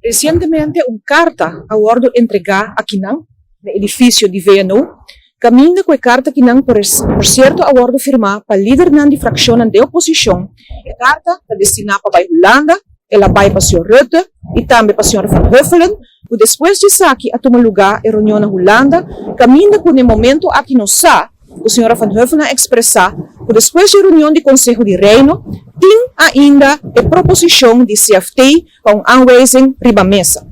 Recientemente, uma carta aguardo entregar aqui no edifício de VNU, caminha com a carta que não, por certo, aguardo firmar para líder de fração de oposição. A carta está destinada para a Holanda, ela vai para o Sr. Rutte e também para o Sr. Van Huffelen. E depois disso aqui, a tomar lugar a reunião na Holanda, caminha com o momento aqui no SA, o Sr. Van Huffelen expressar que depois da reunião do Conselho de Reino, tem ainda a proposição de CFT para um aanwijzing riba mesa.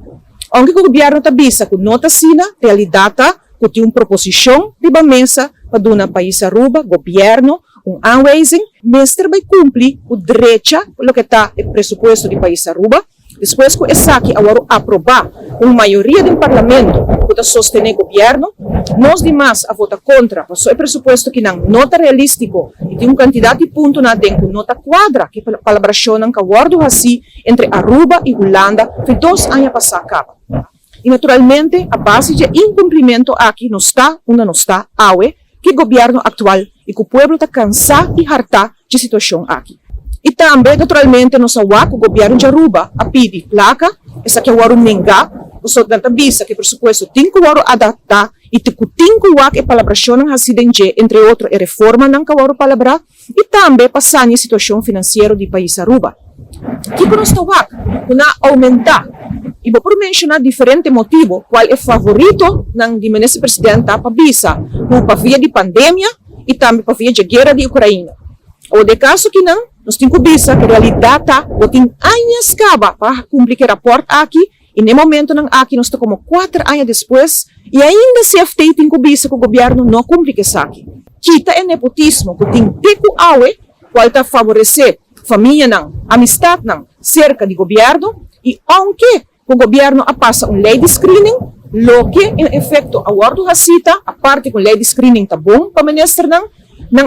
Onde o governo está visa que nota sina, realidade, que tem uma proposição riba mesa para dar na país Aruba, governo, um aanwijzing, mestre vai cumprir o direito, o que está o pressuposto do país Aruba. Depois que essa aqui agora aprovar uma maioria do parlamento para sostener o governo, nós demais a votar contra, passou o pressuposto que não nota realístico e tem uma quantidade de pontos na dentro, nota quadra, que palabracionam que aguardo assim entre Aruba e Holanda, que 2 anos passar acaba. E naturalmente, a base de incumprimento aqui não está, onde não está, que o governo atual e que o povo está cansado e harta de situação aqui. E também, naturalmente, nós sabemos que o governo de Aruba a pedir placa, essa que é o Arum Nenga, o soldado avisa que, por supuesto, tem que adaptar e tem que a palabração acidente, entre outros, a reforma não que o palabra, e também passar a situação financeira do país Aruba. Que nós sabemos que aumentar, e vou mencionar diferentes motivos, qual é o favorito do ministro-presidente para avisa, para via de pandemia e também para via de guerra de Ucrânia. Ou de caso que não, nós temos que dizer que a realidade tem anos para cumprir o rapport aqui, e no momento não aqui nós estamos como 4 anos depois, e ainda se CFT tem que dizer que o governo não cumpre isso aqui. Kita é nepotismo, que tem pico aue, qual está favorecer família não, amistade não, cerca do governo, e aunque o governo passa uma lei de screening, lo que em efeito a guardo cita, a parte com lei de screening está bom para o ministro não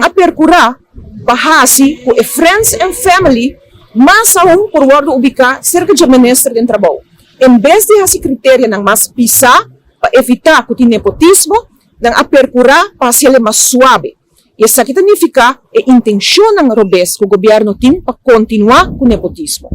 a percurar bahasi com a friends and family, mas por guardo ubicar cerca de ministro de trabalho. Em vez de esse critério não mais pisar para evitar que o nepotismo, não a percurar para ser mais suave. E isso aqui significa a intenção não robês que o governo tem para continuar com o nepotismo.